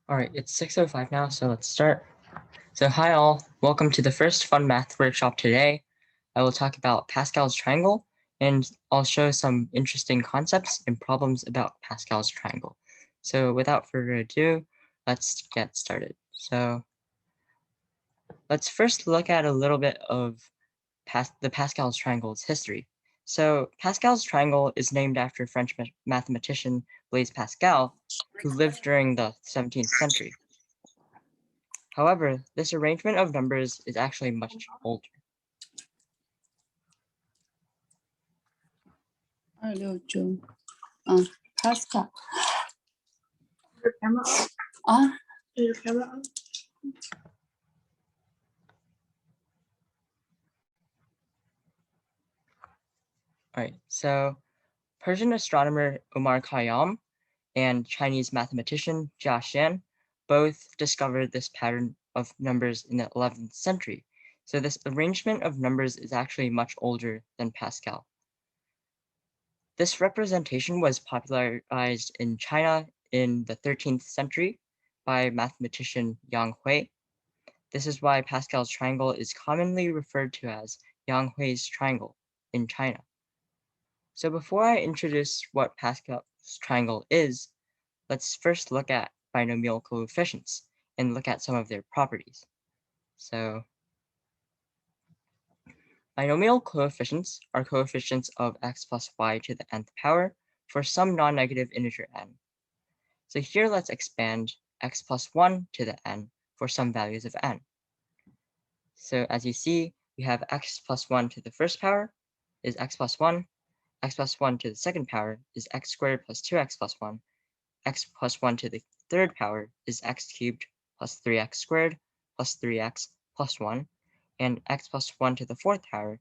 All right, it's 6:05 now, so let's start. So hi all, welcome to the first fun math workshop today. I will talk about Pascal's triangle, and I'll show some interesting concepts and problems about Pascal's triangle. So without further ado, let's get started. So let's first look at a little bit of the Pascal's triangle's history. So Pascal's triangle is named after French mathematician Blaise Pascal, who lived during the 17th century. However, this arrangement of numbers is actually much older. Pascal. Your camera on? Is your camera on? All right, so Persian astronomer Omar Khayyam and Chinese mathematician Jia Xian both discovered this pattern of numbers in the 11th century. So this arrangement of numbers is actually much older than Pascal. This representation was popularized in China in the 13th century by mathematician Yang Hui. This is why Pascal's triangle is commonly referred to as Yang Hui's triangle in China. So before I introduce what Pascal's triangle is, let's first look at binomial coefficients and look at some of their properties. So binomial coefficients are coefficients of x plus y to the nth power for some non-negative integer n. So here let's expand x plus 1 to the n for some values of n. So as you see, we have x plus 1 to the first power is x plus 1, x plus 1 to the second power is x squared plus 2x plus 1, x plus 1 to the third power is x cubed plus 3x squared plus 3x plus 1, and x plus 1 to the fourth power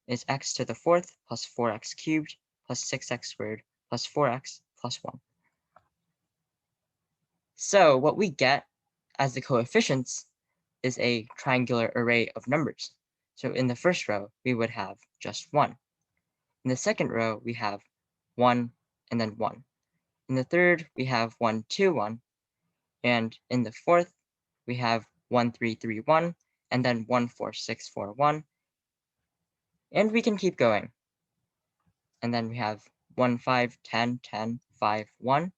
is x to the fourth plus 4x cubed plus 6x squared plus 4x plus 1. So what we get as the coefficients is a triangular array of numbers. So in the first row, we would have just 1. In the second row, we have 1 and then 1. In the third, we have 1, 2, 1. And in the fourth, we have 1, 3, 3, 1, and then 1, 4, 6, 4, 1. And we can keep going. And then we have 1, 5, 10, 10, 5, 1,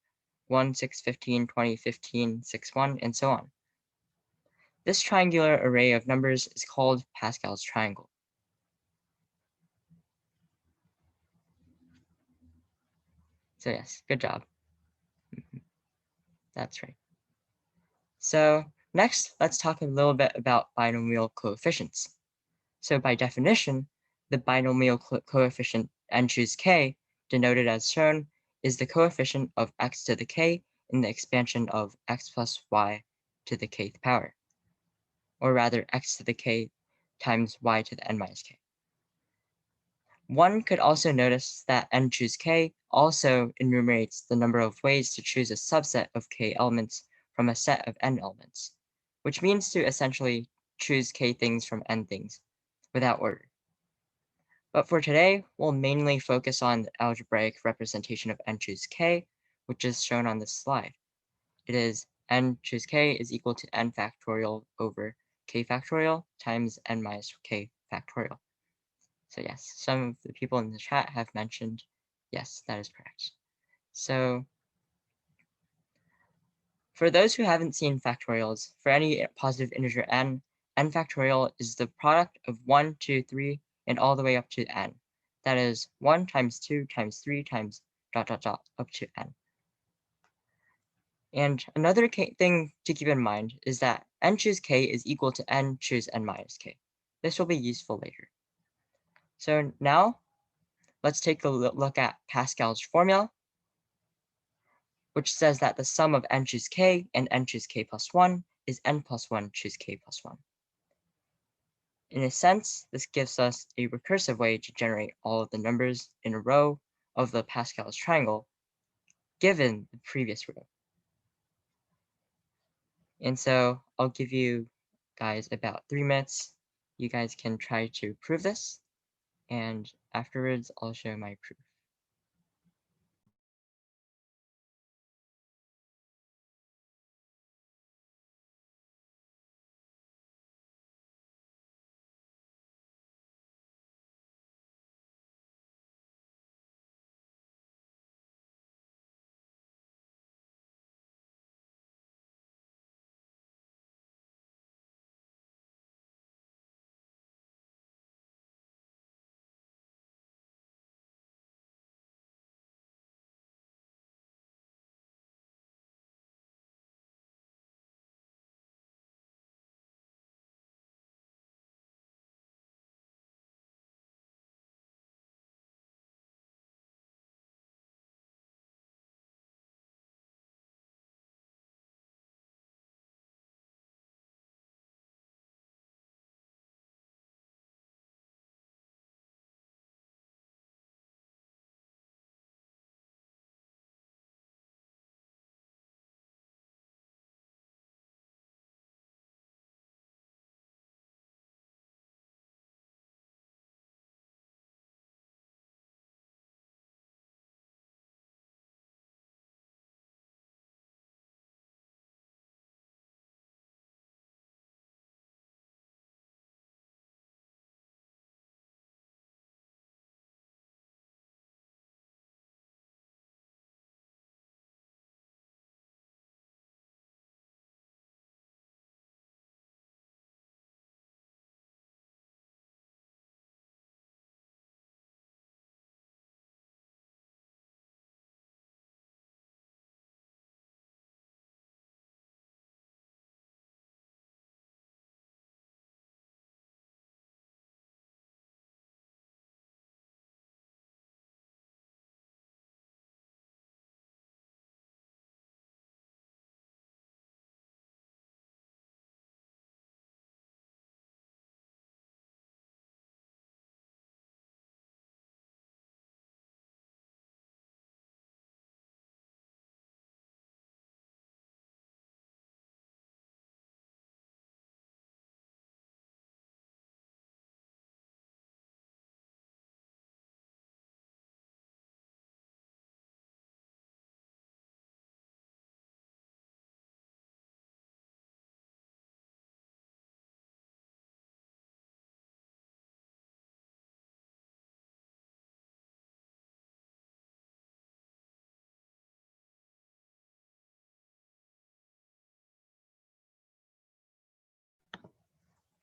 1, 6, 15, 20, 15, 6, 1, and so on. This triangular array of numbers is called Pascal's triangle. So yes, good job. That's right. So next, let's talk a little bit about binomial coefficients. So by definition, the binomial coefficient n choose k, denoted as shown, is the coefficient of x to the k in the expansion of x plus y to the kth power, or rather x to the k times y to the n minus k. One could also notice that n choose k also enumerates the number of ways to choose a subset of k elements from a set of n elements, which means to essentially choose k things from n things without order. But for today, we'll mainly focus on the algebraic representation of n choose k, which is shown on this slide. It is n choose k is equal to n factorial over k factorial times n minus k factorial. So yes, some of the people in the chat have mentioned, yes, that is correct. So for those who haven't seen factorials, for any positive integer n factorial is the product of 1, 2, 3, and all the way up to n. That is 1 times 2 times 3 times ... up to n. And another thing to keep in mind is that n choose k is equal to n choose n minus k. This will be useful later. So now let's take a look at Pascal's formula, which says that the sum of n choose k and n choose k plus 1 is n plus 1 choose k plus 1. In a sense, this gives us a recursive way to generate all of the numbers in a row of the Pascal's triangle, given the previous row. And so I'll give you guys about 3 minutes. You guys can try to prove this, and afterwards I'll show my proof.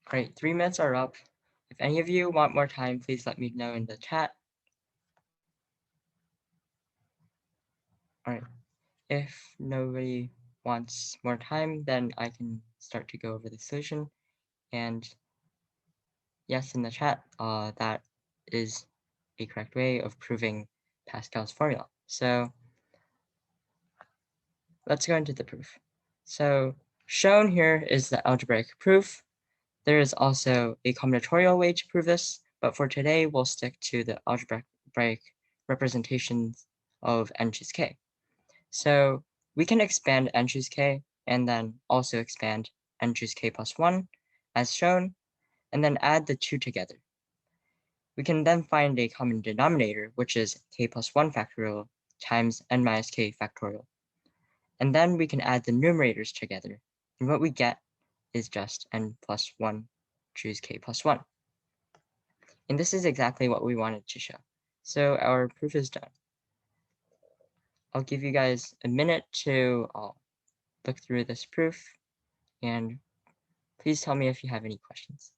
Great, 3 minutes are up. If any of you want more time, please let me know in the chat. All right, if nobody wants more time, then I can start to go over the solution. And yes, in the chat, that is a correct way of proving Pascal's formula. So let's go into the proof. So shown here is the algebraic proof. There is also a combinatorial way to prove this, but for today, we'll stick to the algebraic representations of n choose k. So we can expand n choose k and then also expand n choose k plus 1 as shown, and then add the two together. We can then find a common denominator, which is k plus 1 factorial times n minus k factorial. And then we can add the numerators together, and what we get is just n plus 1 choose k plus 1. And this is exactly what we wanted to show. So our proof is done. I'll give you guys a minute to look through this proof, and please tell me if you have any questions.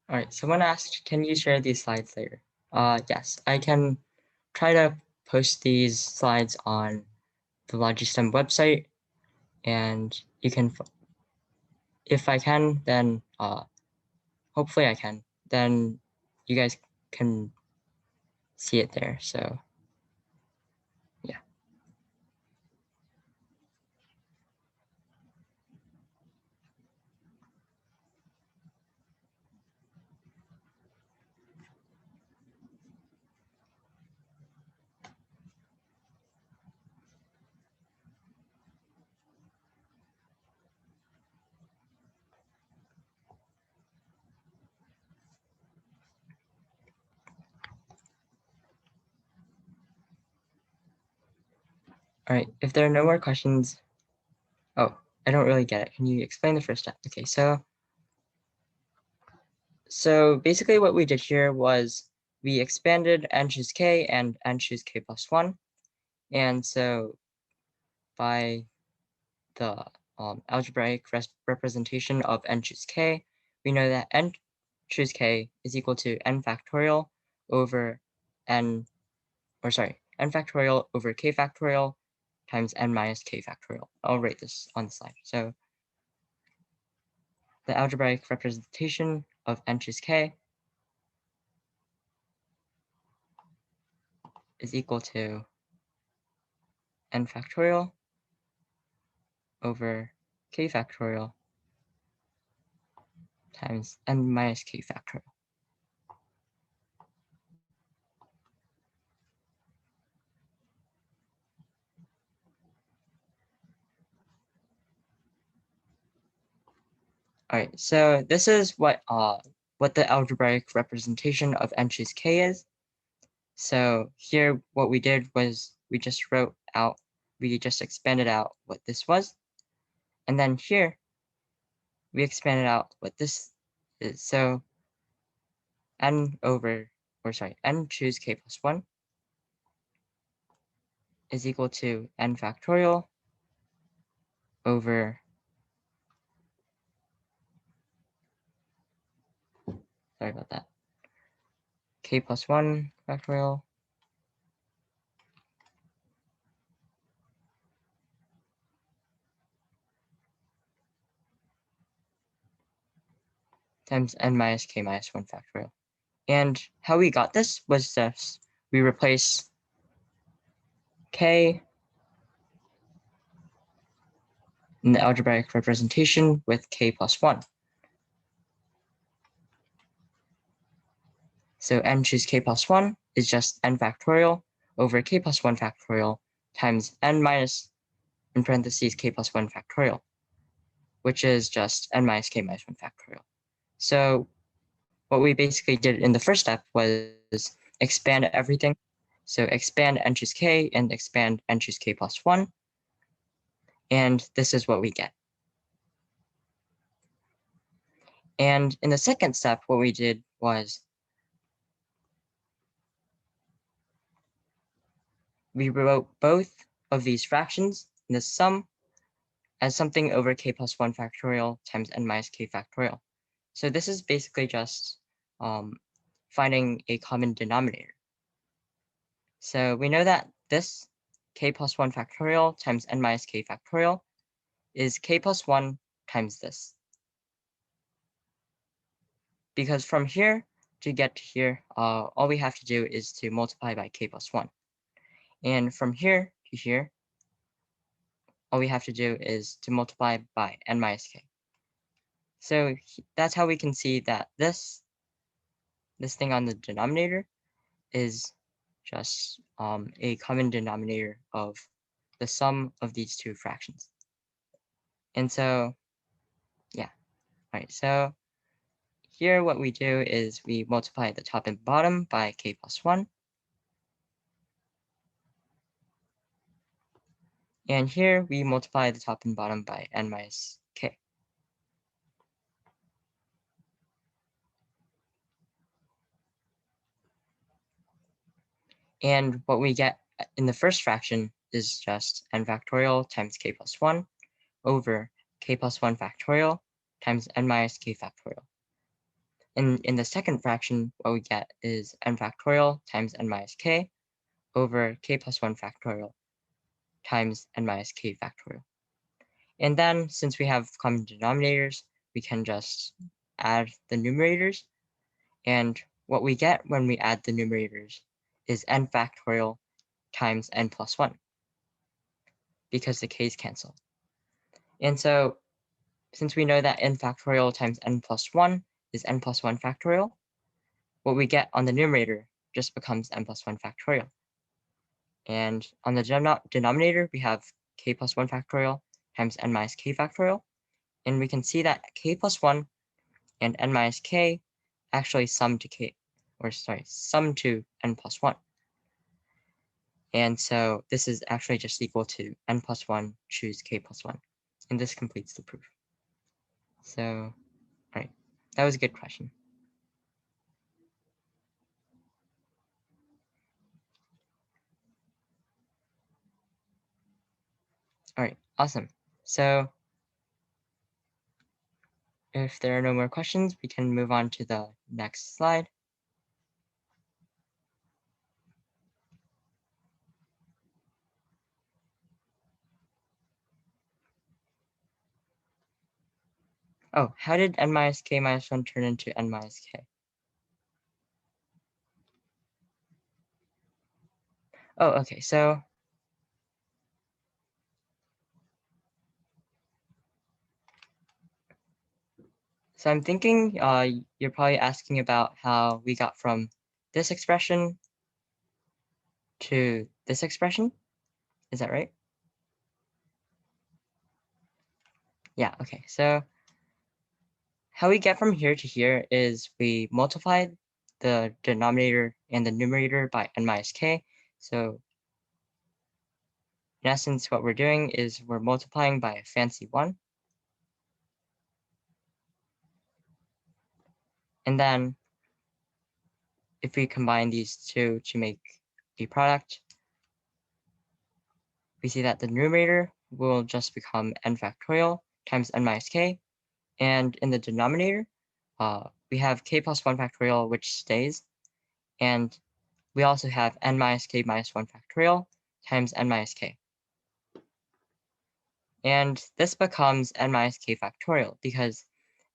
All right, someone asked, can you share these slides later? Yes, I can try to post these slides on the Logistem website, and you can, if I can, then hopefully I can, then you guys can see it there. So yeah. All right, if there are no more questions, oh, I don't really get it. Can you explain the first step? Okay, so basically what we did here was we expanded n choose k and n choose k plus 1. And so by the algebraic representation of n choose k, we know that n choose k is equal to n factorial over n factorial over k factorial times n minus k factorial. I'll write this on the slide. So the algebraic representation of n choose k is equal to n factorial over k factorial times n minus k factorial. All right, so this is what the algebraic representation of n choose k is. So here, what we did was we just wrote out we just expanded out what this was. And then here, we expanded out what this is. So n choose k plus 1 is equal to n factorial over, sorry about that, k plus 1 factorial times n minus k minus 1 factorial. And how we got this was just we replace k in the algebraic representation with k plus 1. So n choose k plus 1 is just n factorial over k plus 1 factorial times n minus, in parentheses, k plus 1 factorial, which is just n minus k minus 1 factorial. So what we basically did in the first step was expand everything. So expand n choose k and expand n choose k plus 1. And this is what we get. And in the second step, what we did was we wrote both of these fractions in the sum as something over k plus 1 factorial times n minus k factorial. So this is basically just finding a common denominator. So we know that this k plus 1 factorial times n minus k factorial is k plus 1 times this. Because from here to get to here, all we have to do is to multiply by k plus 1. And from here to here, all we have to do is to multiply by n minus k. So that's how we can see that this thing on the denominator is just a common denominator of the sum of these two fractions. And so, yeah, all right, so here what we do is we multiply the top and bottom by k plus 1. And here we multiply the top and bottom by n minus k. And what we get in the first fraction is just n factorial times k plus 1 over k plus 1 factorial times n minus k factorial. And in the second fraction, what we get is n factorial times n minus k over k plus 1 factorial times n minus k factorial. And then, since we have common denominators, we can just add the numerators. And what we get when we add the numerators is n factorial times n plus 1, because the k's cancel. And so, since we know that n factorial times n plus 1 is n plus 1 factorial, what we get on the numerator just becomes n plus 1 factorial. And on the denominator, we have k plus 1 factorial times n minus k factorial. And we can see that k plus 1 and n minus k actually sum to n plus 1. And so this is actually just equal to n plus 1 choose k plus 1. And this completes the proof. So, all right, that was a good question. All right, awesome. So if there are no more questions, we can move on to the next slide. Oh, how did n minus k minus 1 turn into n minus k? Oh, okay, so I'm thinking you're probably asking about how we got from this expression to this expression. Is that right? Yeah, okay. So how we get from here to here is we multiply the denominator and the numerator by n minus k. So In essence, what we're doing is we're multiplying by a fancy 1. And then if we combine these two to make a product, we see that the numerator will just become n factorial times n minus k. And in the denominator, we have k plus 1 factorial, which stays. And we also have n minus k minus 1 factorial times n minus k. And this becomes n minus k factorial because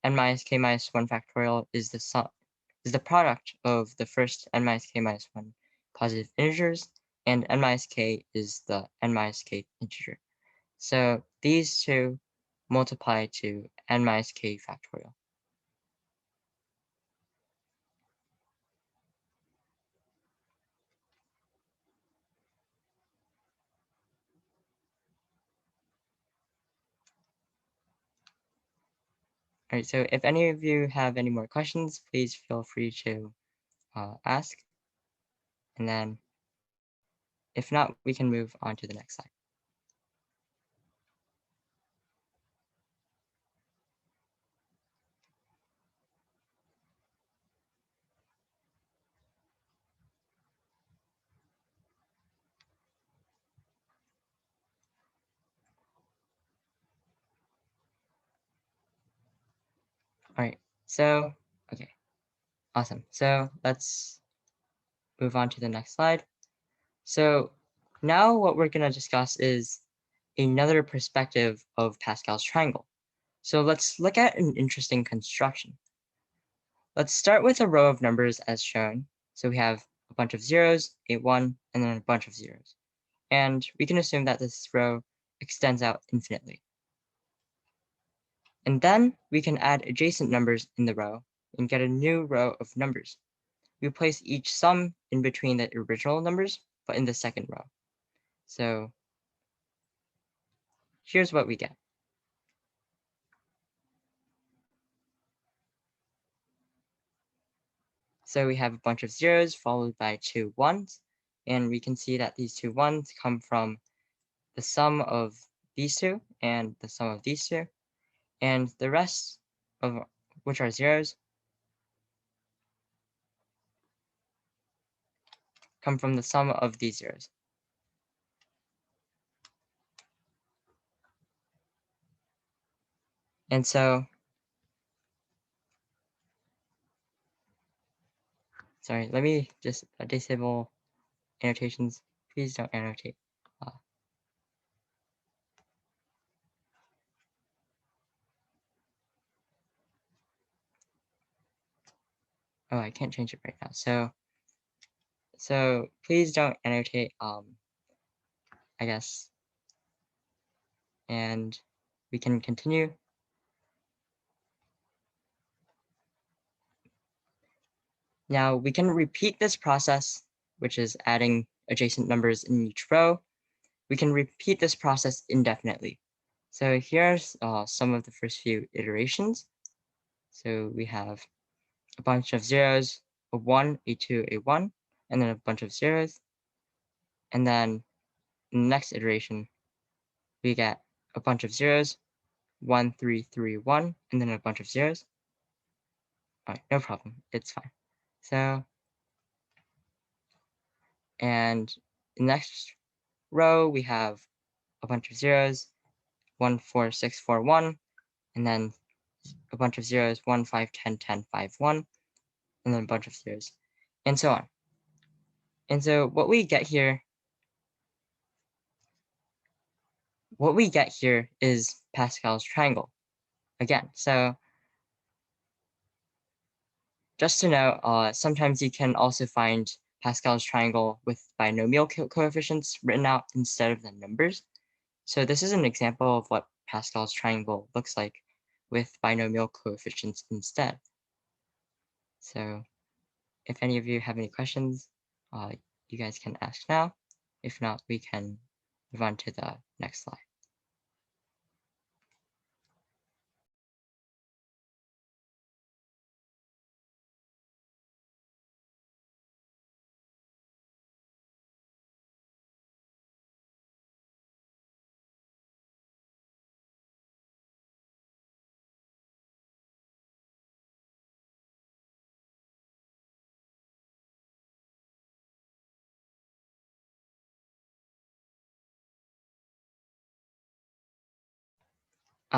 n minus k minus 1 factorial is the product of the first n minus k minus 1 positive integers, and n minus k is the n minus k integer. So these two multiply to n minus k factorial. All right, so if any of you have any more questions, please feel free to ask. And then if not, we can move on to the next slide. All right, so, okay, awesome. So let's move on to the next slide. So now what we're going to discuss is another perspective of Pascal's triangle. So let's look at an interesting construction. Let's start with a row of numbers as shown. So we have a bunch of zeros, a 1, and then a bunch of zeros. And we can assume that this row extends out infinitely. And then we can add adjacent numbers in the row and get a new row of numbers. We place each sum in between the original numbers, but in the second row. So here's what we get. So we have a bunch of zeros followed by 2 1s, and we can see that these 2 1s come from the sum of these two and the sum of these two, and the rest of which are zeros come from the sum of these zeros. And so, sorry, let me just disable annotations. Please don't annotate. Oh, I can't change it right now. So please don't annotate, I guess. And we can continue. Now we can repeat this process, which is adding adjacent numbers in each row. We can repeat this process indefinitely. So here's some of the first few iterations. So we have a bunch of zeros, a 1, a 2, a 1, and then a bunch of zeros. And then in the next iteration, we get a bunch of zeros, 1, 3, 3, 1, and then a bunch of zeros. All right, no problem, it's fine. So, and the next row, we have a bunch of zeros, 1, 4, 6, 4, 1, and then a bunch of zeros, 1, 5, 10, 10, 5, 1, and then a bunch of zeros, and so on. And so what we get here is Pascal's triangle again. So just to note, sometimes you can also find Pascal's triangle with binomial coefficients written out instead of the numbers. So this is an example of what Pascal's triangle looks like with binomial coefficients instead. So if any of you have any questions, you guys can ask now. If not, we can move on to the next slide.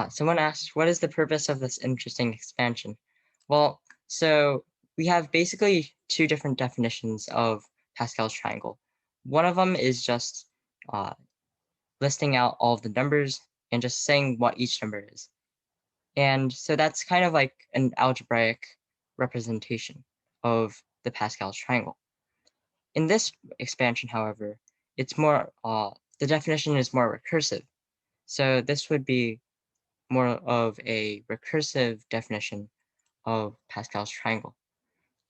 Someone asked, what is the purpose of this interesting expansion? Well, so we have basically two different definitions of Pascal's triangle. One of them is just listing out all of the numbers and just saying what each number is. And so that's kind of like an algebraic representation of the Pascal's triangle. In this expansion, however, it's more, the definition is more recursive. So this would be more of a recursive definition of Pascal's triangle.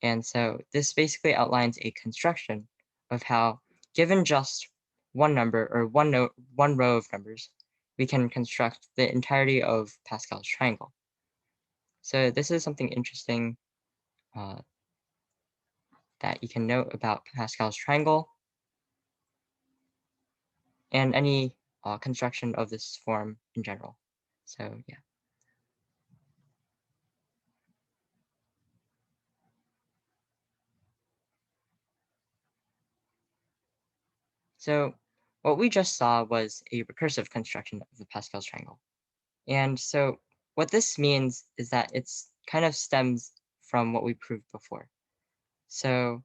And so this basically outlines a construction of how, given just one number or one row of numbers, we can construct the entirety of Pascal's triangle. So this is something interesting that you can note about Pascal's triangle and any construction of this form in general. So yeah. So what we just saw was a recursive construction of the Pascal's triangle. And so what this means is that it's kind of stems from what we proved before. So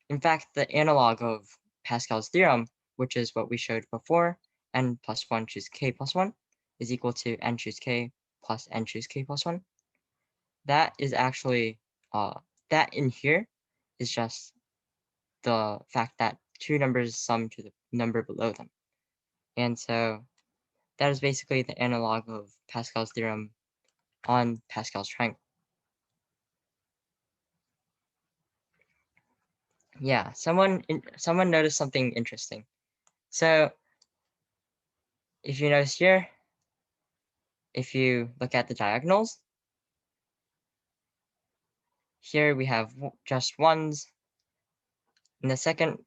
in fact, the analog of Pascal's theorem, which is what we showed before, n plus 1 choose k plus 1 is equal to n choose k plus n choose k plus 1. That is actually, that in here is just the fact that two numbers sum to the number below them. And so that is basically the analog of Pascal's theorem on Pascal's triangle. Yeah, someone noticed something interesting. So if you notice here, if you look at the diagonals, here we have just ones. In the second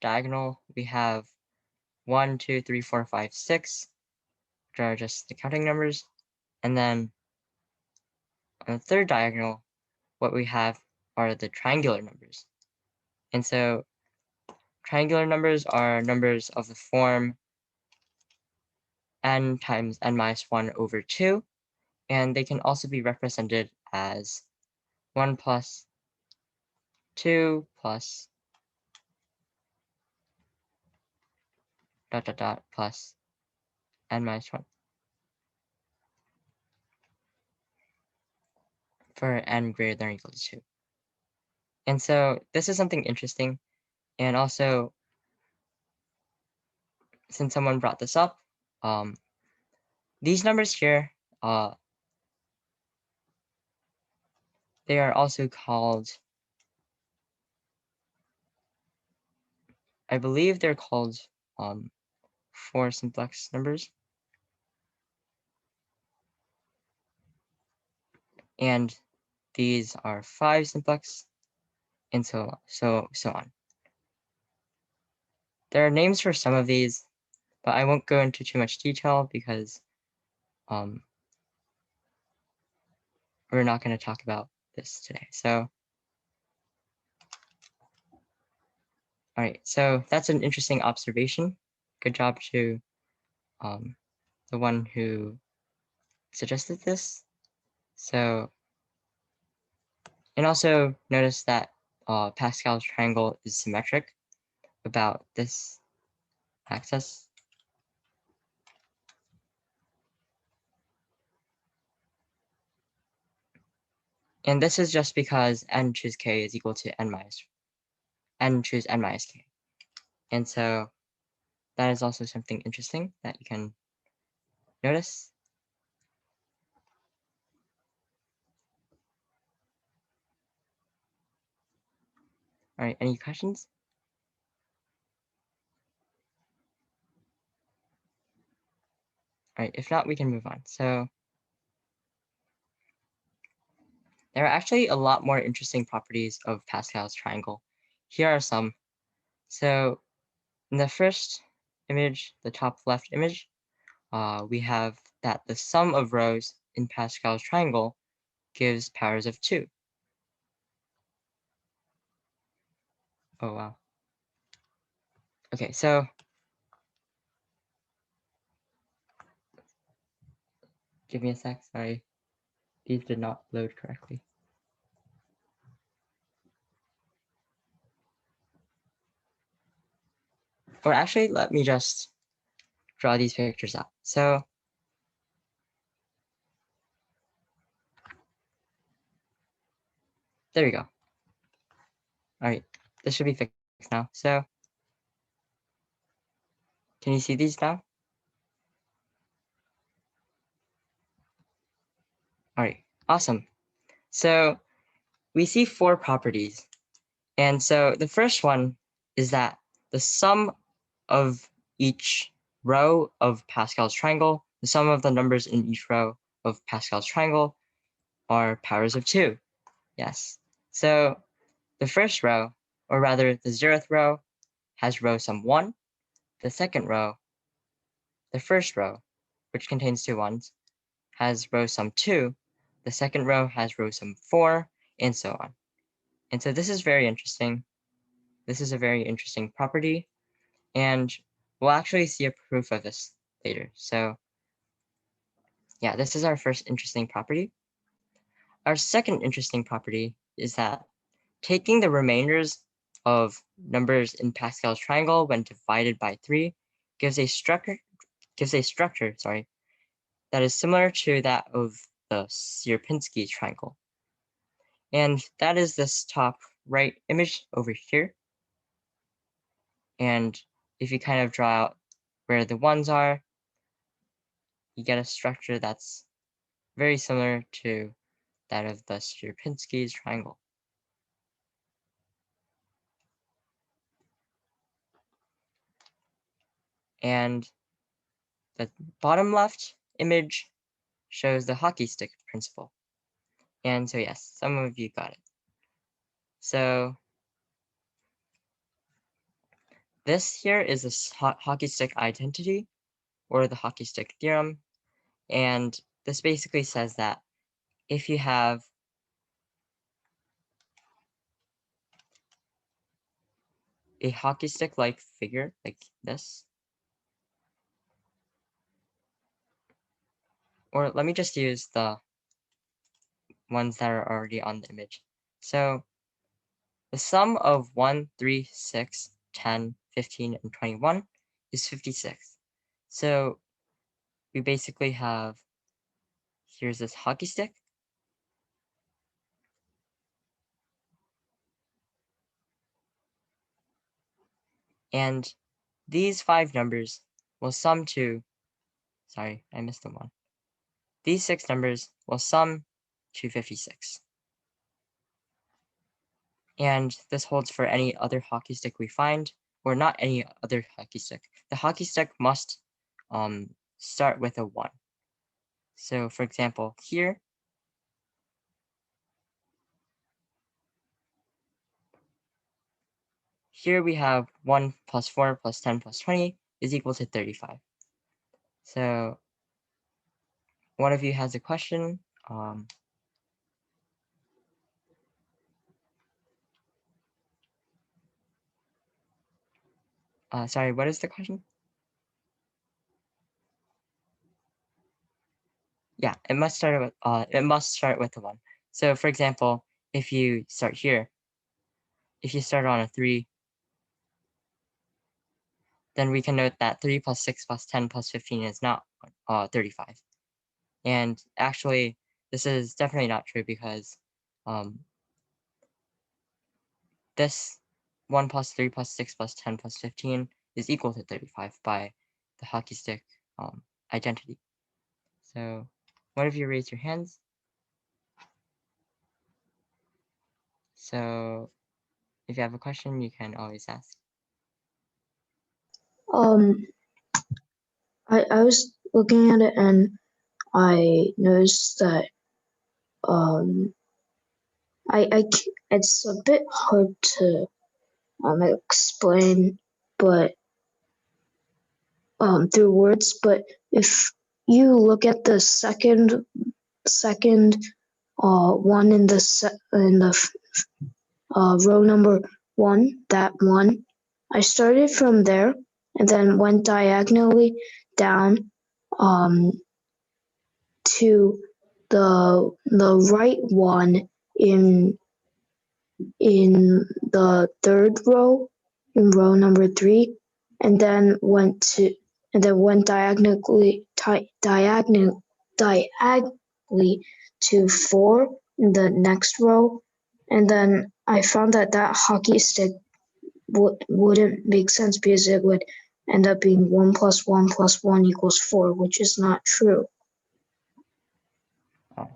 diagonal, we have 1, 2, 3, 4, 5, 6, which are just the counting numbers. And then on the third diagonal, what we have are the triangular numbers. And so triangular numbers are numbers of the form n times n minus 1 over 2, and they can also be represented as 1 plus 2 plus dot dot dot plus n minus 1 for n greater than or equal to 2. And so this is something interesting. And also, since someone brought this up, these numbers here, they are also called, I believe they're called 4 simplex numbers. And these are 5 simplex, and so on. There are names for some of these, but I won't go into too much detail because we're not going to talk about this today. So, all right, so that's an interesting observation. Good job to the one who suggested this. So, and also notice that Pascal's triangle is symmetric about this axis. And this is just because n choose k is equal to n choose n minus k. And so that is also something interesting that you can notice. All right, any questions? All right, if not, we can move on. So there are actually a lot more interesting properties of Pascal's triangle. Here are some. So in the first image, the top left image, we have that the sum of rows in Pascal's triangle gives powers of 2. Oh, wow. Okay, so Give me a sec, sorry. These did not load correctly. Or actually, let me just draw these pictures out. So there we go. All right, this should be fixed now. So can you see these now? All right, awesome. So we see 4 properties. And so the first one is that the sum of each row of Pascal's triangle, the sum of the numbers in each row of Pascal's triangle are powers of 2. Yes. So the first row, or rather the 0th row, has row sum 1. The second row, the first row, which contains 2 ones, has row sum 2. The second row has row sum 4, and so on. And so this is very interesting. This is a very interesting property, and we'll actually see a proof of this later. So yeah, this is our first interesting property. Our second interesting property is that taking the remainders of numbers in Pascal's triangle when divided by 3 gives a structure that is similar to that of the Sierpinski triangle. And that is this top right image over here. And if you kind of draw out where the ones are, you get a structure that's very similar to that of the Sierpinski's triangle. And the bottom left image shows the hockey stick principle. And so yes, some of you got it. So this here is a hockey stick identity, or the hockey stick theorem. And this basically says that if you have a hockey stick-like figure like this, or let me just use the ones that are already on the image. So the sum of 1, 3, 6, 10, 15, and 21 is 56. So we basically have, here's this hockey stick. And these 5 numbers will sum to, sorry, I missed the 1. These 6 numbers will sum to 56. And this holds for any other hockey stick we find, or not any other hockey stick. The hockey stick must start with a 1. So for example, here we have 1 plus 4 plus 10 plus 20 is equal to 35. So one of you has a question. Sorry, what is the question? Yeah, it must start with a 1. So for example, if you start here, if you start on a 3, then we can note that 3 plus 6 plus 10 plus 15 is not 35. And actually, this is definitely not true because this 1 plus 3 plus 6 plus 10 plus 15 is equal to 35 by the hockey stick identity. So one of you raise your hands. So if you have a question, you can always ask. I was looking at it and I noticed that it's a bit hard to explain, but through words. But if you look at the second one in the row number 1, that one, I started from there and then went diagonally down to the right one in the third row, in row number 3, and then went diagonally to 4 in the next row, and then I found that hockey stick wouldn't make sense because it would end up being 1 plus 1 plus 1 equals 4, which is not true.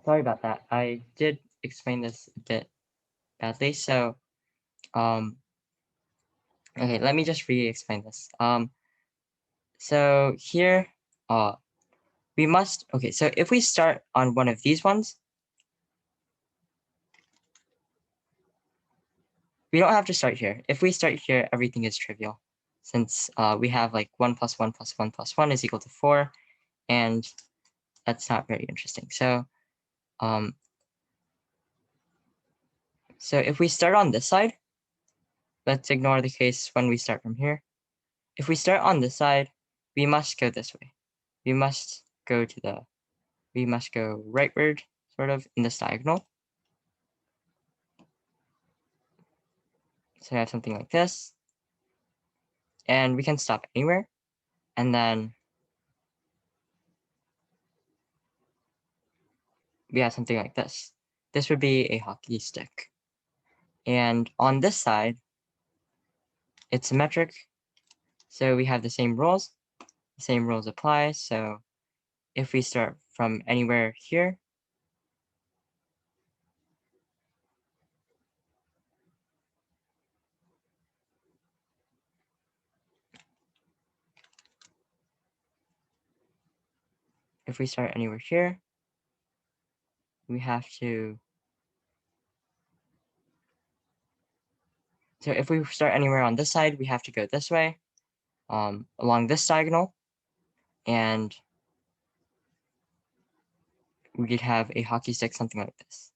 Sorry about that. I did explain this a bit badly. So, okay, let me just re-explain this. So here, we must, okay, so if we start on one of these ones, we don't have to start here. If we start here, everything is trivial, since we have like 1 plus 1 plus 1 plus 1 is equal to 4, and that's not very interesting. So, so if we start on this side, let's ignore the case when we start from here. If we start on this side, we must go this way. We must go rightward, sort of, in this diagonal. So I have something like this. And we can stop anywhere. And then we have something like this. This would be a hockey stick. And on this side, it's symmetric. So we have the same rules. The same rules apply. So if we start from anywhere here, we have to, so if we start anywhere on this side, we have to go this way, along this diagonal, and we could have a hockey stick, something like this.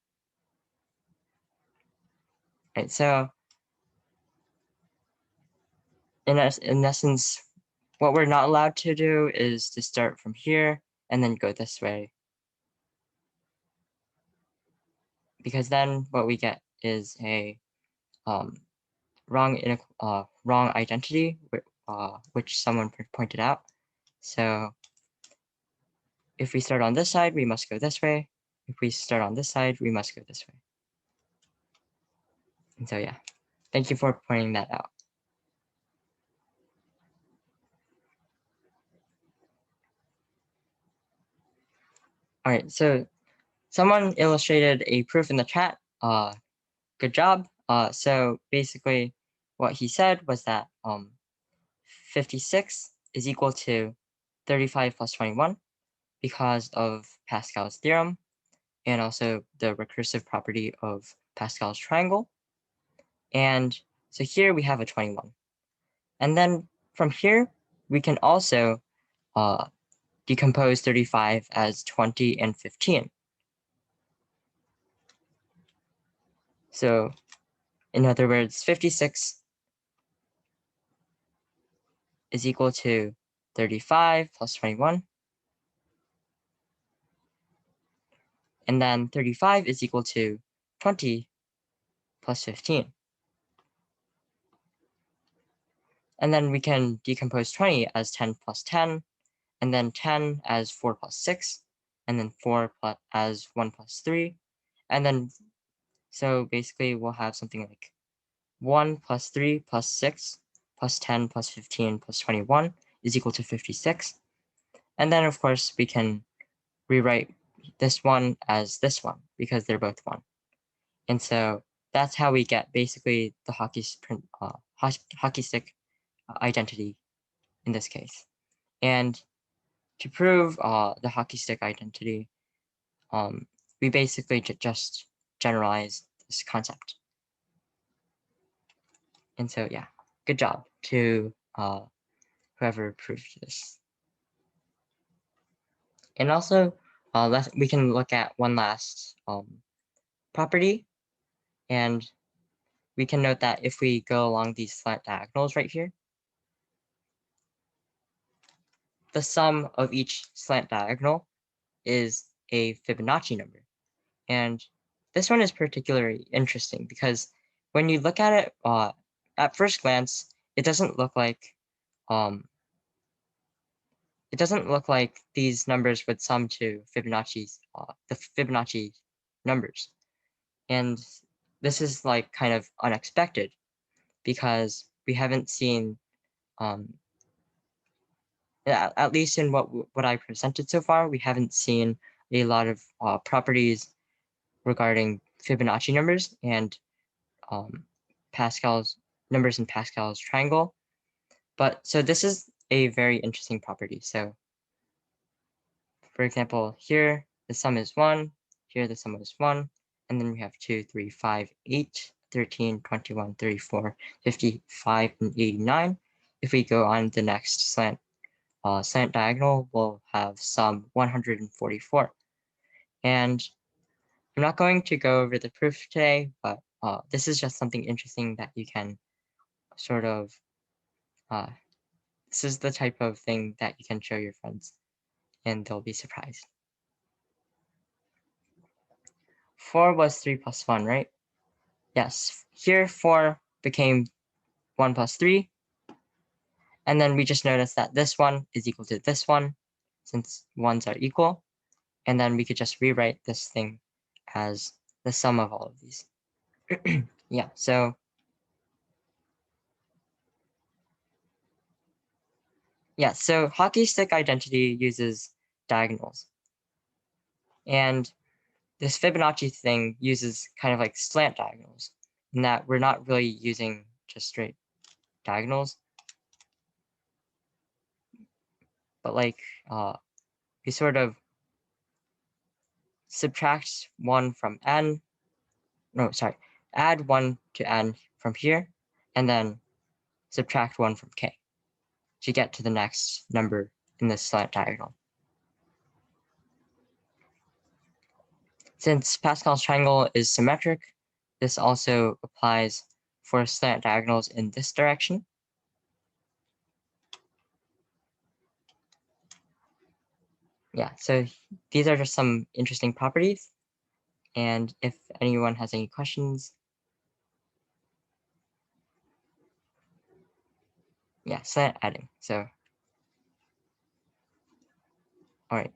Right, so in essence, what we're not allowed to do is to start from here and then go this way. Because then what we get is a wrong identity, which someone pointed out. So if we start on this side, we must go this way. If we start on this side, we must go this way. And so yeah, thank you for pointing that out. All right, so someone illustrated a proof in the chat. Good job. So basically what he said was that 56 is equal to 35 plus 21 because of Pascal's theorem and also the recursive property of Pascal's triangle. And so here we have a 21. And then from here, we can also decompose 35 as 20 and 15. So in other words, 56 is equal to 35 plus 21. And then 35 is equal to 20 plus 15. And then we can decompose 20 as 10 plus 10, and then 10 as 4 plus 6, and then 4 as 1 plus 3. And then, so basically we'll have something like 1 plus 3 plus 6 plus 10 plus 15 plus 21 is equal to 56. And then, of course, we can rewrite this one as this one because they're both 1. And so that's how we get basically the hockey stick identity in this case. And to prove the hockey stick identity, we basically just generalize this concept. And so, yeah, good job to whoever proved this. And also, we can look at one last property, and we can note that if we go along these slant diagonals right here, the sum of each slant diagonal is a Fibonacci number. And this one is particularly interesting because when you look at it at first glance, it doesn't look like these numbers would sum to the Fibonacci numbers. And this is like kind of unexpected because we haven't seen, at least in what I presented so far, we haven't seen a lot of properties regarding Fibonacci numbers and Pascal's numbers in Pascal's triangle. But so this is a very interesting property. So for example, here the sum is 1, here the sum is 1, and then we have 2, 3, 5, 8, 13, 21, 34, 55, and 89. If we go on the next slant diagonal, we'll have sum 144. And I'm not going to go over the proof today, but this is just something interesting that you can sort of, this is the type of thing that you can show your friends and they'll be surprised. 4 was 3 plus 1, right? Yes, here 4 became 1 plus 3. And then we just noticed that this one is equal to this one, since 1s are equal. And then we could just rewrite this thing as the sum of all of these. Yeah, so hockey stick identity uses diagonals. And this Fibonacci thing uses kind of like slant diagonals, in that we're not really using just straight diagonals, but like we sort of subtract 1 from n, no, sorry, add 1 to n from here, and then subtract 1 from k to get to the next number in this slant diagonal. Since Pascal's triangle is symmetric, this also applies for slant diagonals in this direction. Yeah, so these are just some interesting properties. And if anyone has any questions, yeah, slant adding. So, all right.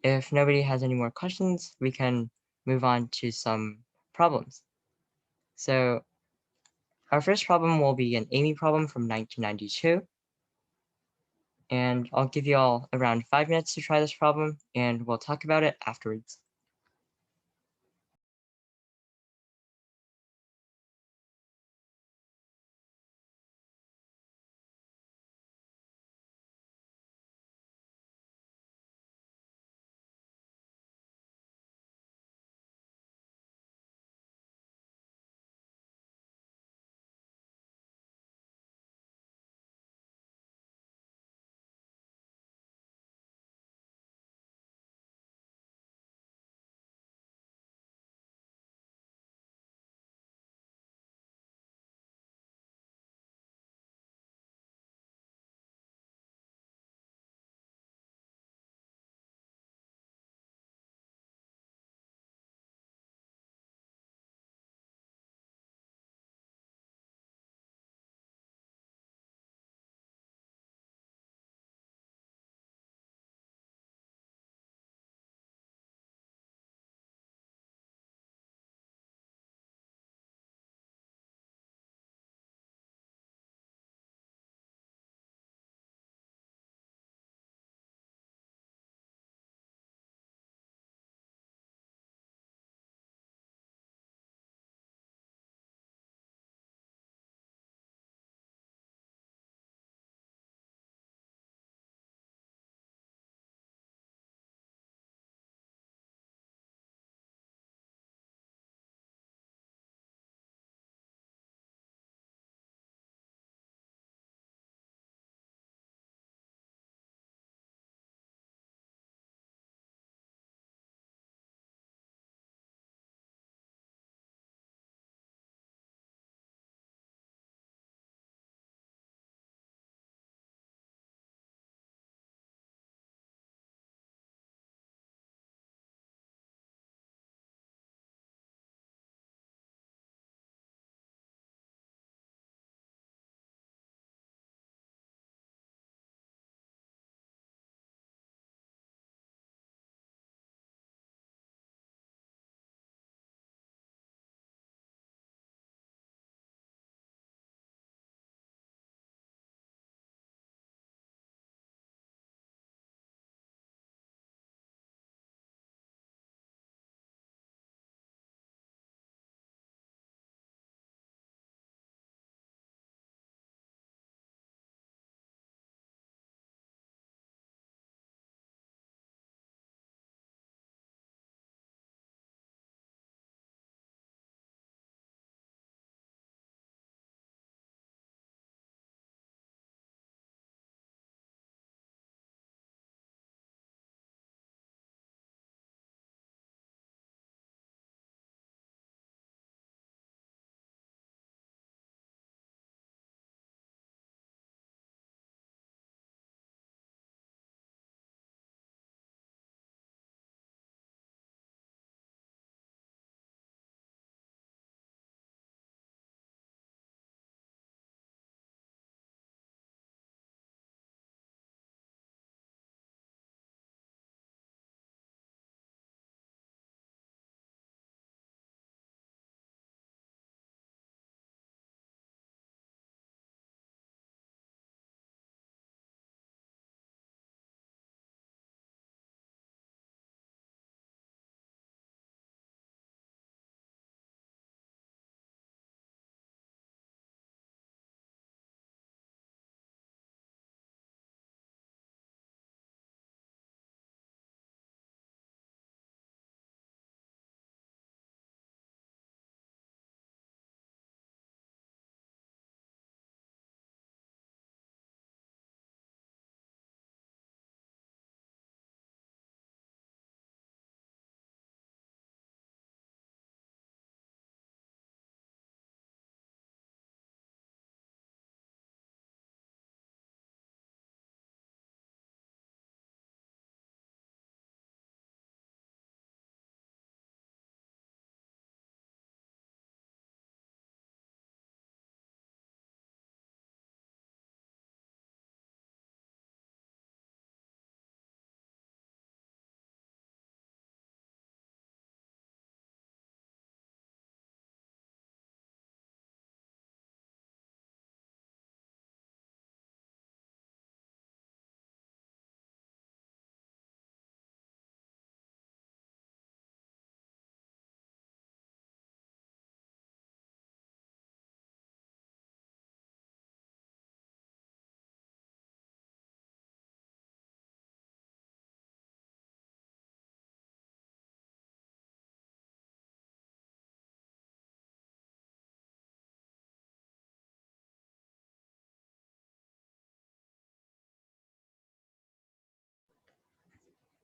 If nobody has any more questions, we can move on to some problems. So our first problem will be an Amy problem from 1992. And I'll give you all around 5 minutes to try this problem, and we'll talk about it afterwards.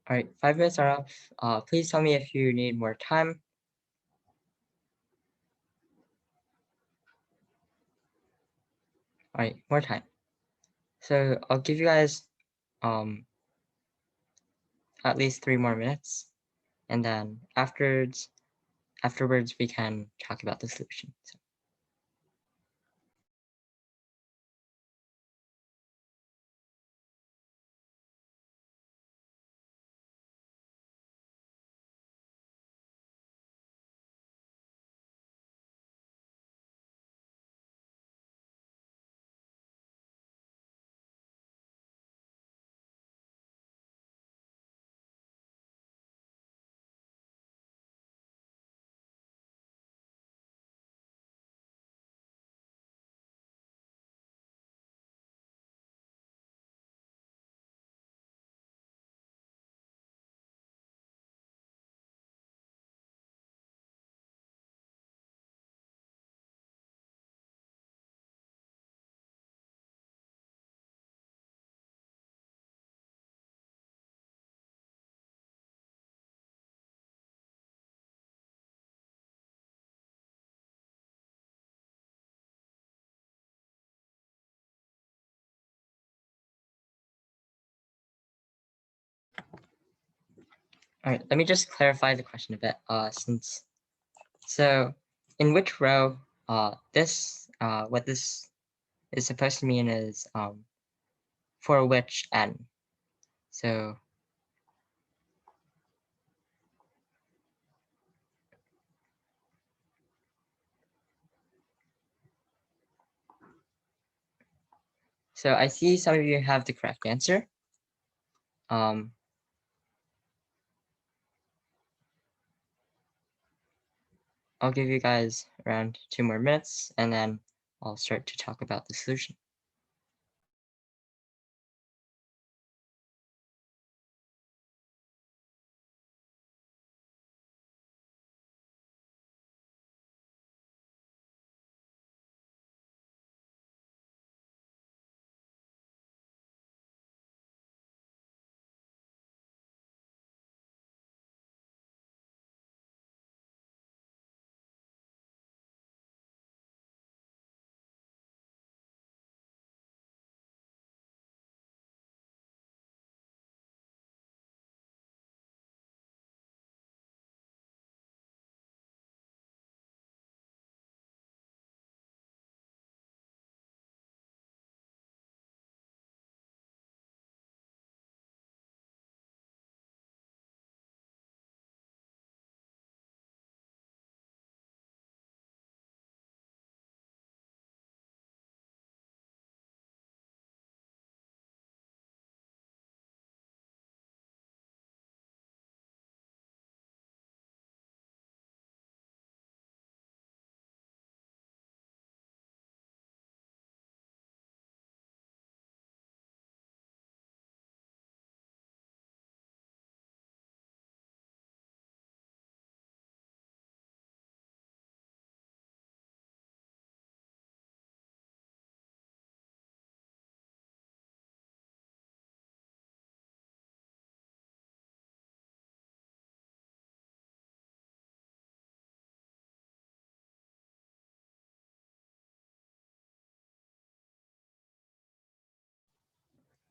All right, 5 minutes are up. Please tell me if you need more time. All right, more time. So I'll give you guys at least 3 more minutes, and then afterwards we can talk about the solution. So. All right, let me just clarify the question a bit. So in which row, what this is supposed to mean is for which n. So I see some of you have the correct answer. I'll give you guys around 2 more minutes, and then I'll start to talk about the solution.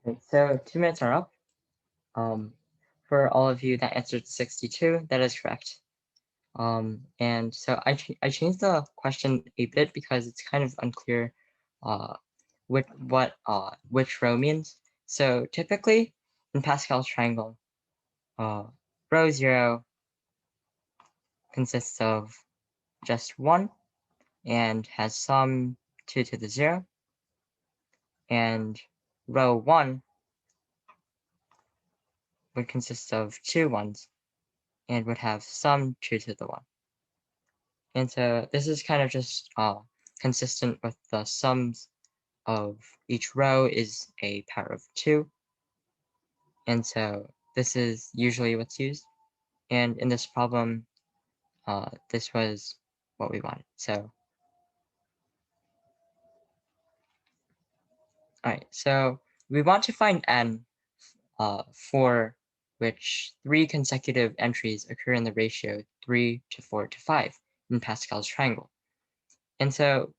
Okay, so 2 minutes are up. For all of you that answered 62, that is correct. And so I changed the question a bit because it's kind of unclear what which row means. So typically in Pascal's triangle, row 0 consists of just 1 and has sum 2 to the 0, and row 1 would consist of 2 ones and would have sum 2 to the 1. And so this is kind of just consistent with the sums of each row is a power of 2. And so this is usually what's used. And in this problem, this was what we wanted. So, all right, so we want to find n for which 3 consecutive entries occur in the ratio 3 to 4 to 5 in Pascal's triangle. And so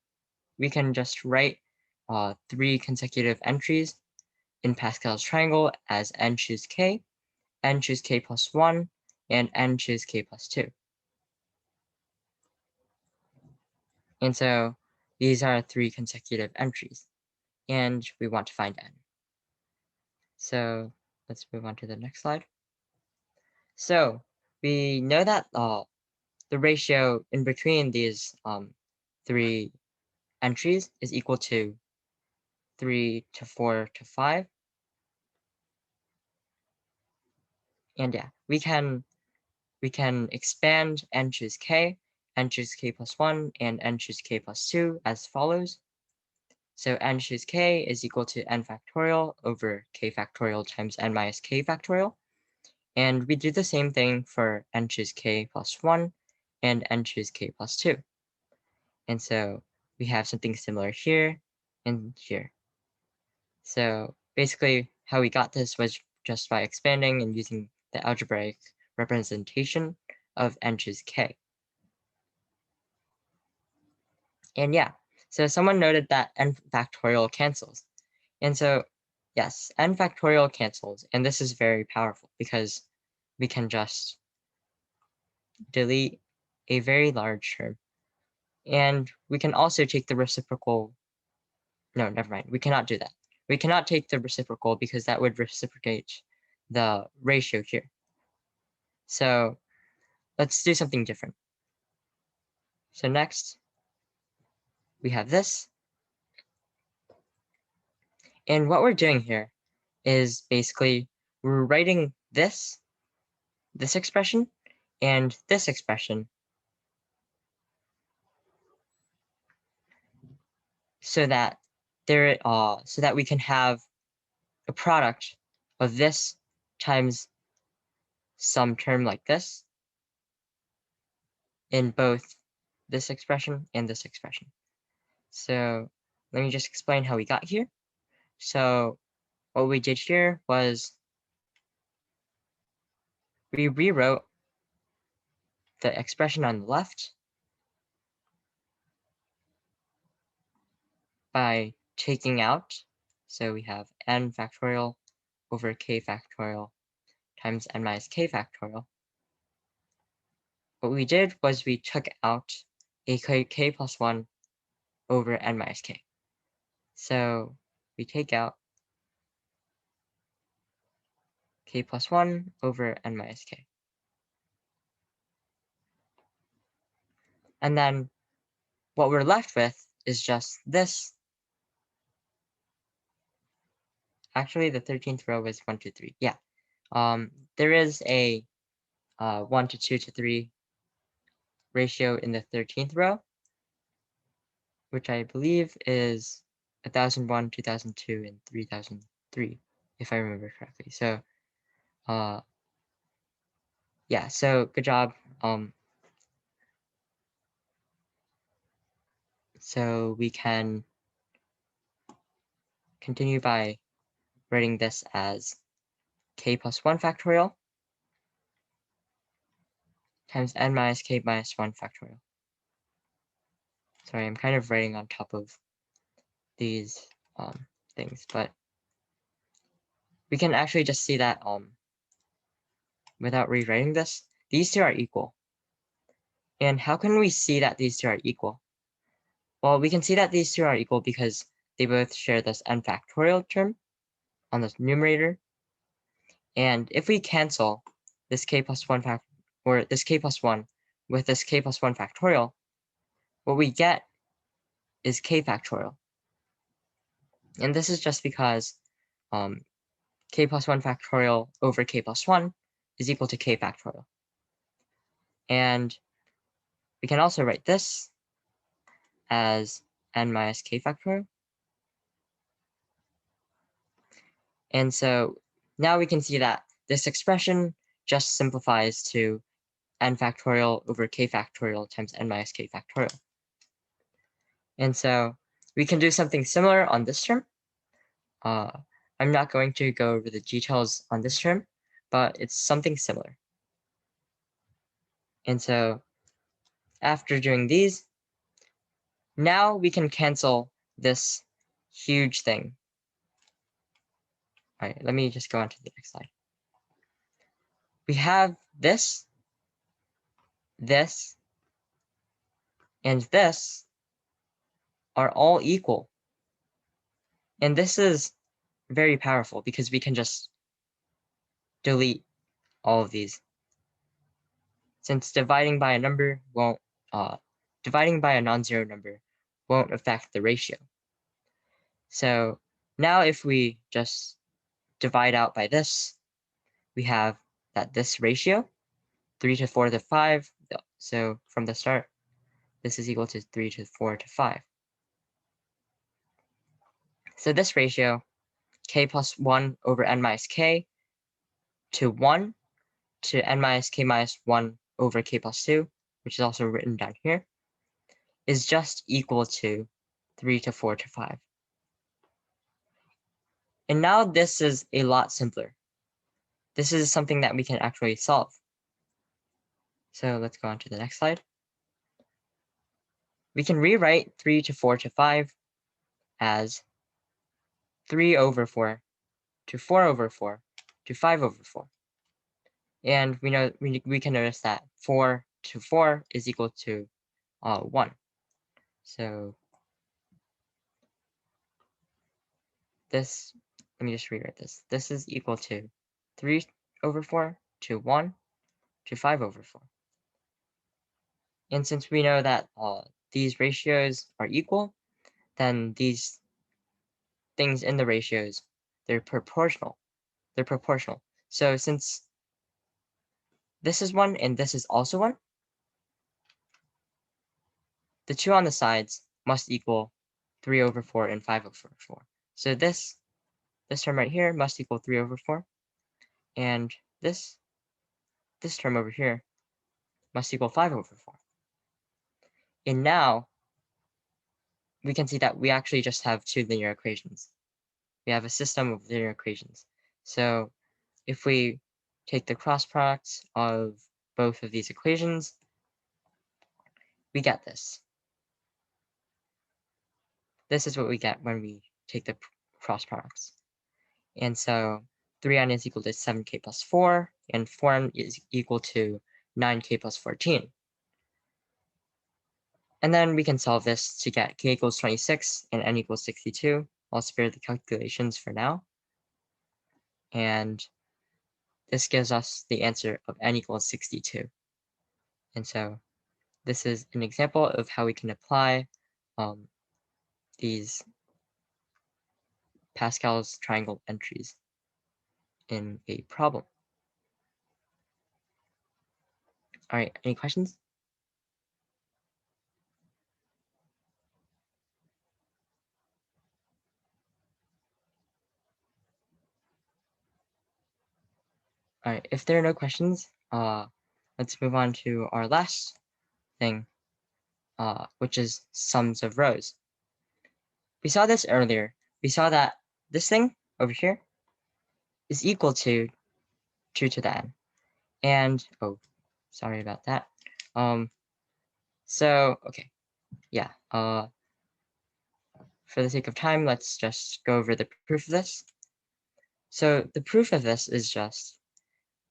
we can just write 3 consecutive entries in Pascal's triangle as n choose k plus 1, and n choose k plus 2. And so these are 3 consecutive entries, and we want to find n. So let's move on to the next slide. So we know that the ratio in between these 3 entries is equal to 3 to 4 to 5. And yeah, we can expand n choose k plus 1, and n choose k plus 2 as follows. So n choose k is equal to n factorial over k factorial times n minus k factorial. And we do the same thing for n choose k plus 1 and n choose k plus 2. And so we have something similar here and here. So basically how we got this was just by expanding and using the algebraic representation of n choose k. And yeah, so someone noted that n factorial cancels. And so yes, n factorial cancels, and this is very powerful because we can just delete a very large term. And we can also take the reciprocal. No, never mind. We cannot do that. We cannot take the reciprocal because that would reciprocate the ratio here. So let's do something different. So next, we have this. And what we're doing here is basically we're writing this expression and this expression so that we can have a product of this times some term like this in both this expression and this expression. So let me just explain how we got here. So what we did here was we rewrote the expression on the left by taking out, so we have n factorial over k factorial times n minus k factorial. What we did was we took out a k plus 1 over n minus k. So we take out k plus 1 over n minus k. And then what we're left with is just this. Actually, the 13th row is 1 to 3. Yeah. There is a 1 to 2 to 3 ratio in the 13th row, which I believe is 1001, 2002, and 3003, if I remember correctly. So, yeah, so good job. So we can continue by writing this as k plus 1 factorial times n minus k minus 1 factorial. Sorry, I'm kind of writing on top of these things, but we can actually just see that without rewriting this, these two are equal. And how can we see that these two are equal? Well, we can see that these two are equal because they both share this n factorial term on the numerator. And if we cancel this k plus 1 or this k plus 1 with this k plus 1 factorial, what we get is k factorial. And this is just because k plus 1 factorial over k plus 1 is equal to k factorial. And we can also write this as n minus k factorial. And so now we can see that this expression just simplifies to n factorial over k factorial times n minus k factorial. And so we can do something similar on this term. I'm not going to go over the details on this term, but it's something similar. And so after doing these, now we can cancel this huge thing. All right, let me just go on to the next slide. We have this, this, and this are all equal. And this is very powerful because we can just delete all of these. Since dividing by a number won't, dividing by a non-zero number won't affect the ratio. So now if we just divide out by this, we have that this ratio, 3 to 4 to 5. So from the start, this is equal to 3 to 4 to 5. So this ratio, k plus 1 over n minus k to 1 to n minus k minus 1 over k plus 2, which is also written down here, is just equal to 3 to 4 to 5. And now this is a lot simpler. This is something that we can actually solve. So let's go on to the next slide. We can rewrite 3 to 4 to 5 as 3 over 4 to 4 over 4 to 5 over 4. And we know we can notice that 4 to 4 is equal to 1. So this, let me just rewrite this. This is equal to 3 over 4 to 1 to 5 over 4. And since we know that these ratios are equal, then these things in the ratios, they're proportional. They're proportional. So since this is 1 and this is also 1, the two on the sides must equal 3 over 4 and 5 over 4. So this term right here must equal 3 over 4. And this term over here must equal 5 over 4. And now we can see that we actually just have two linear equations. We have a system of linear equations. So if we take the cross products of both of these equations, we get this. This is what we get when we take the cross products. And so 3n is equal to 7k plus 4, and 4n is equal to 9k plus 14. And then we can solve this to get k equals 26 and n equals 62. I'll spare the calculations for now. And this gives us the answer of n equals 62. And so this is an example of how we can apply these Pascal's triangle entries in a problem. All right, any questions? All right, if there are no questions, let's move on to our last thing, which is sums of rows. We saw this earlier. We saw that this thing over here is equal to 2 to the n. And, oh, sorry about that. So, okay, yeah. For the sake of time, let's just go over the proof of this. So the proof of this is just,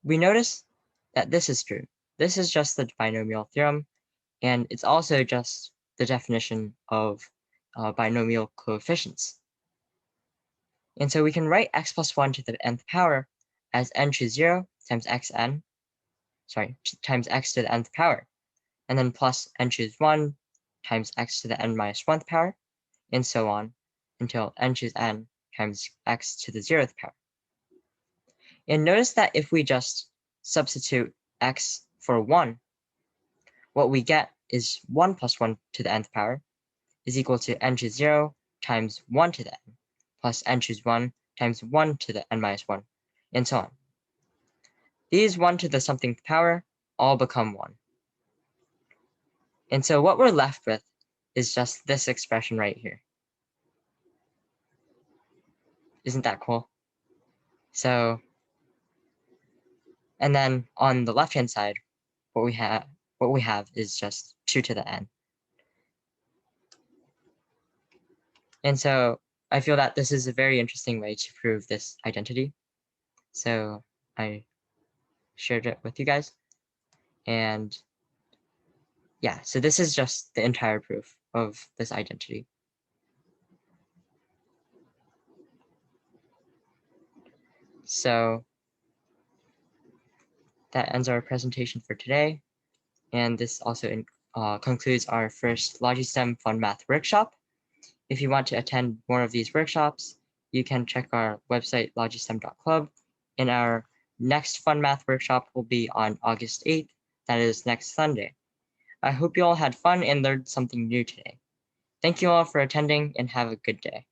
we notice that this is true. This is just the binomial theorem, and it's also just the definition of binomial coefficients. And so we can write x plus 1 to the nth power as n choose 0 times xn, times x to the nth power, and then plus n choose 1 times x to the n minus 1th power, and so on until n choose n times x to the 0th power. And notice that if we just substitute x for 1, what we get is 1 plus 1 to the nth power is equal to n choose 0 times 1 to the n, plus n choose 1 times 1 to the n minus 1, and so on. These 1 to the something power all become 1. And so what we're left with is just this expression right here. Isn't that cool? So And then on the left-hand side, what we have is just 2 to the n. And so I feel that this is a very interesting way to prove this identity. So I shared it with you guys. And yeah, so this is just the entire proof of this identity. So that ends our presentation for today. And this also concludes our first LogiStem Fun Math workshop. If you want to attend more of these workshops, you can check our website, logistem.club. And our next Fun Math workshop will be on August 8th. That is next Sunday. I hope you all had fun and learned something new today. Thank you all for attending and have a good day.